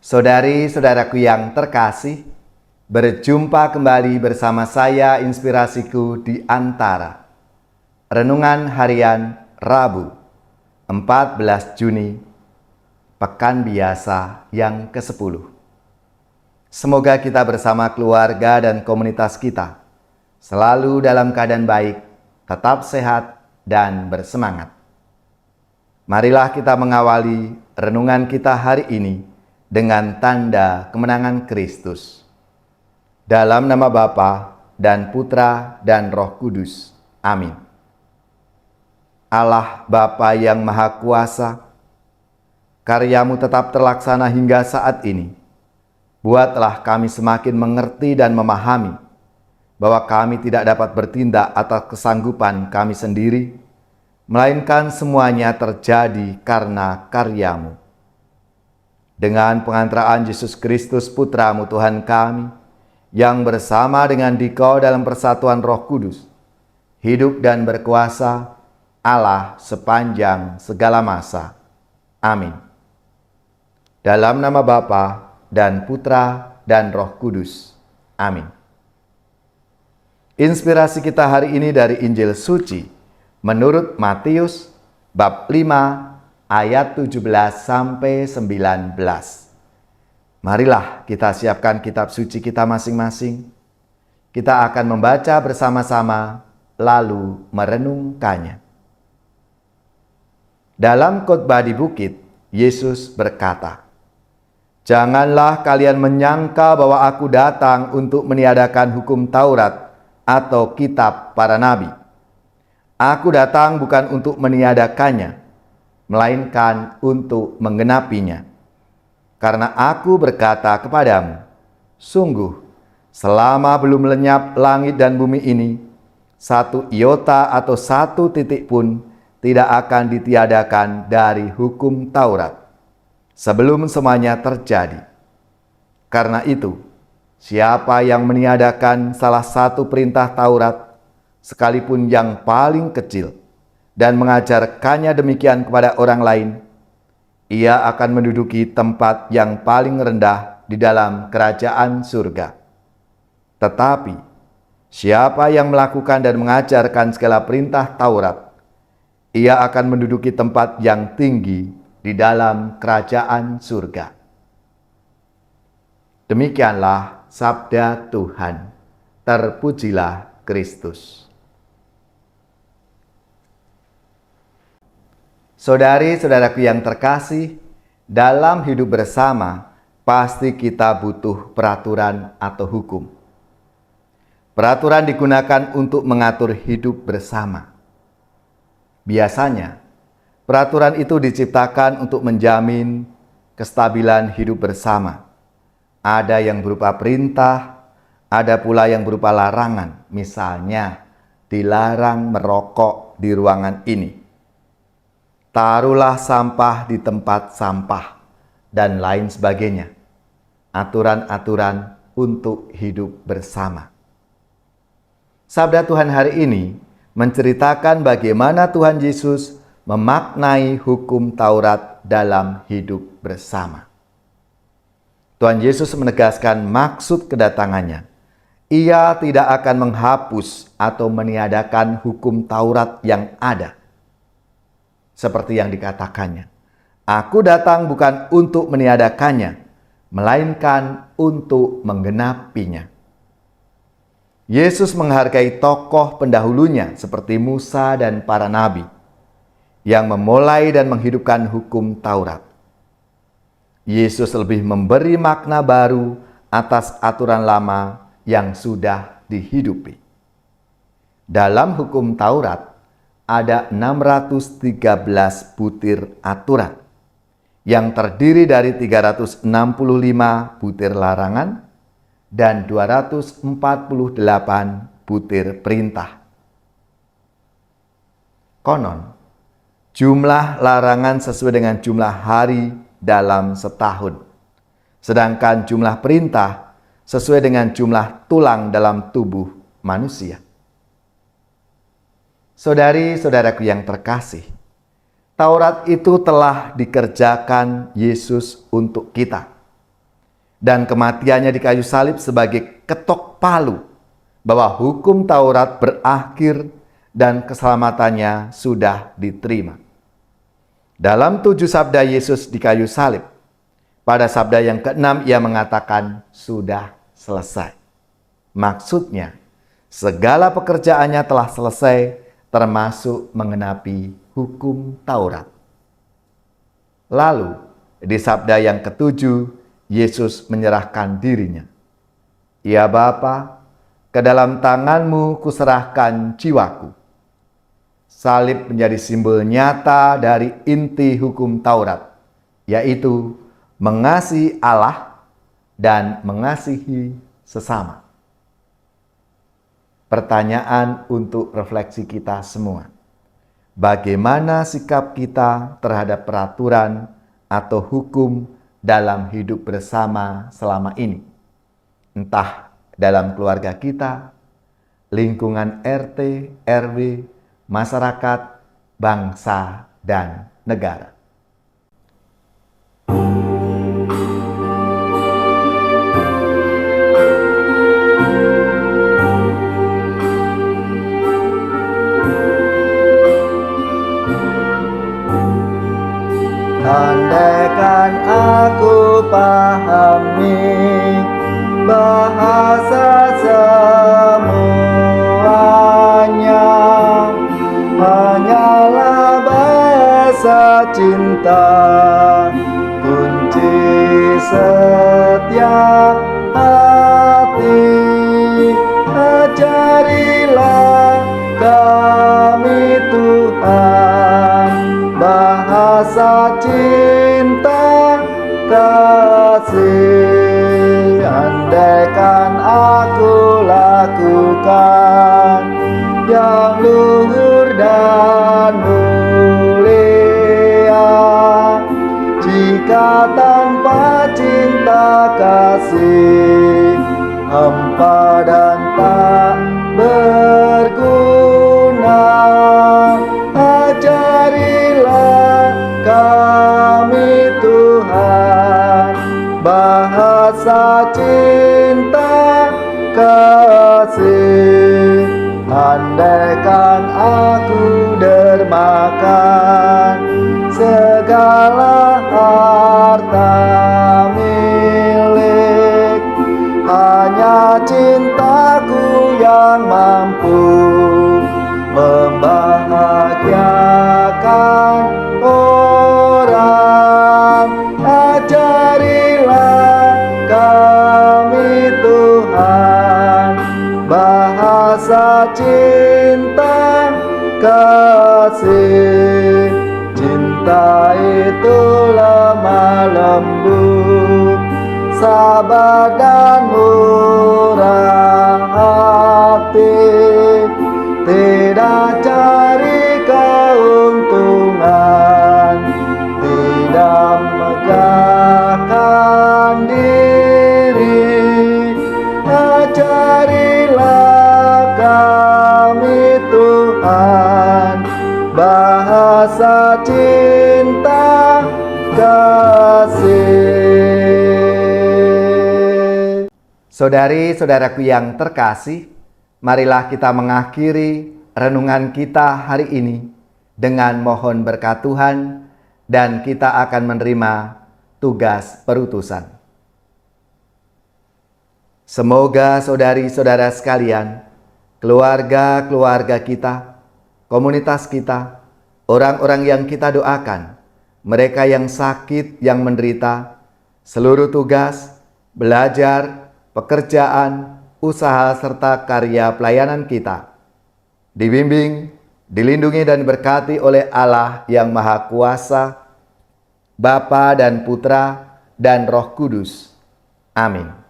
Saudari-saudaraku yang terkasih, berjumpa kembali bersama saya Inspirasiku di Antara. Renungan Harian Rabu, 14 Juni, Pekan Biasa yang ke-10. Semoga kita bersama keluarga dan komunitas kita selalu dalam keadaan baik, tetap sehat, dan bersemangat. Marilah kita mengawali renungan kita hari ini dengan tanda kemenangan Kristus. Dalam nama Bapa dan Putra dan Roh Kudus. Amin. Allah Bapa yang Maha Kuasa, karya-Mu tetap terlaksana hingga saat ini. Buatlah kami semakin mengerti dan memahami bahwa kami tidak dapat bertindak atas kesanggupan kami sendiri, melainkan semuanya terjadi karena karya-Mu. Dengan pengantaraan Yesus Kristus Putra-Mu Tuhan kami, yang bersama dengan Dikau dalam persatuan Roh Kudus, hidup dan berkuasa Allah sepanjang segala masa. Amin. Dalam nama Bapa dan Putra dan Roh Kudus. Amin. Inspirasi kita hari ini dari Injil Suci menurut Matius bab 5 ayat 17 sampai 19. Marilah kita siapkan kitab suci kita masing-masing. Kita akan membaca bersama-sama lalu merenungkannya. Dalam khotbah di bukit, Yesus berkata, "Janganlah kalian menyangka bahwa aku datang untuk meniadakan hukum Taurat atau kitab para nabi. Aku datang bukan untuk meniadakannya, melainkan untuk menggenapinya. Karena aku berkata kepadamu, sungguh, selama belum lenyap langit dan bumi ini, satu iota atau satu titik pun tidak akan ditiadakan dari hukum Taurat, sebelum semuanya terjadi. Karena itu, siapa yang meniadakan salah satu perintah Taurat, sekalipun yang paling kecil, dan mengajarkannya demikian kepada orang lain, ia akan menduduki tempat yang paling rendah di dalam kerajaan surga. Tetapi, siapa yang melakukan dan mengajarkan segala perintah Taurat, ia akan menduduki tempat yang tinggi di dalam kerajaan surga." Demikianlah sabda Tuhan. Terpujilah Kristus. Saudari-saudaraku yang terkasih, dalam hidup bersama pasti kita butuh peraturan atau hukum. Peraturan digunakan untuk mengatur hidup bersama. Biasanya, peraturan itu diciptakan untuk menjamin kestabilan hidup bersama. Ada yang berupa perintah, ada pula yang berupa larangan. Misalnya, dilarang merokok di ruangan ini. Taruhlah sampah di tempat sampah, dan lain sebagainya. Aturan-aturan untuk hidup bersama. Sabda Tuhan hari ini menceritakan bagaimana Tuhan Yesus memaknai hukum Taurat dalam hidup bersama. Tuhan Yesus menegaskan maksud kedatangannya. Ia tidak akan menghapus atau meniadakan hukum Taurat yang ada. Seperti yang dikatakannya, "Aku datang bukan untuk meniadakannya, melainkan untuk menggenapinya." Yesus menghargai tokoh pendahulunya seperti Musa dan para nabi yang memulai dan menghidupkan hukum Taurat. Yesus lebih memberi makna baru atas aturan lama yang sudah dihidupi. Dalam hukum Taurat, ada 613 butir aturan yang terdiri dari 365 butir larangan dan 248 butir perintah. Konon, jumlah larangan sesuai dengan jumlah hari dalam setahun, sedangkan jumlah perintah sesuai dengan jumlah tulang dalam tubuh manusia. Saudari-saudaraku yang terkasih, Taurat itu telah dikerjakan Yesus untuk kita. dan kematiannya di kayu salib sebagai ketok palu bahwa hukum Taurat berakhir dan keselamatannya sudah diterima. Dalam 7 sabda Yesus di kayu salib, pada sabda yang ke-6 ia mengatakan sudah selesai. Maksudnya, segala pekerjaannya telah selesai, termasuk mengenapi hukum Taurat. Lalu, di sabda yang ke-7, Yesus menyerahkan dirinya. Ya Bapa, ke dalam tangan-Mu kuserahkan jiwaku. Salib menjadi simbol nyata dari inti hukum Taurat, yaitu mengasihi Allah dan mengasihi sesama. Pertanyaan untuk refleksi kita semua. Bagaimana sikap kita terhadap peraturan atau hukum dalam hidup bersama selama ini? Entah dalam keluarga kita, lingkungan RT, RW, masyarakat, bangsa, dan negara. Andaikan aku pahami bahasa semuanya, hanyalah bahasa cinta, kunci setiap hati. Ajarilah kami Tuhan bahasa cinta kasih. Andaikan aku lakukan yang luhur dan mulia, jika tanpa cinta kasih hampa dan tak berguna. Ajarilah kami Tuhan bahasa cinta kasih. Andaikan aku dermakan segala harta milik, hanya cintaku yang mampu membahagiakan orang. Ajarilah kami Tuhan bahasa cinta kasih. Cinta itu lemah lembut, sabar dan murah hati, tidak cari keuntungan, tidak megahkan diri. Ajarilah kami Tuhan bahasa cinta kasih. Saudari-saudaraku yang terkasih, marilah kita mengakhiri renungan kita hari ini dengan mohon berkat Tuhan, dan kita akan menerima tugas perutusan. Semoga saudari-saudara sekalian, keluarga-keluarga kita, komunitas kita, orang-orang yang kita doakan, mereka yang sakit, yang menderita, seluruh tugas, belajar, pekerjaan, usaha, serta karya pelayanan kita dibimbing, dilindungi dan diberkati oleh Allah yang Maha Kuasa, Bapa dan Putra dan Roh Kudus. Amin.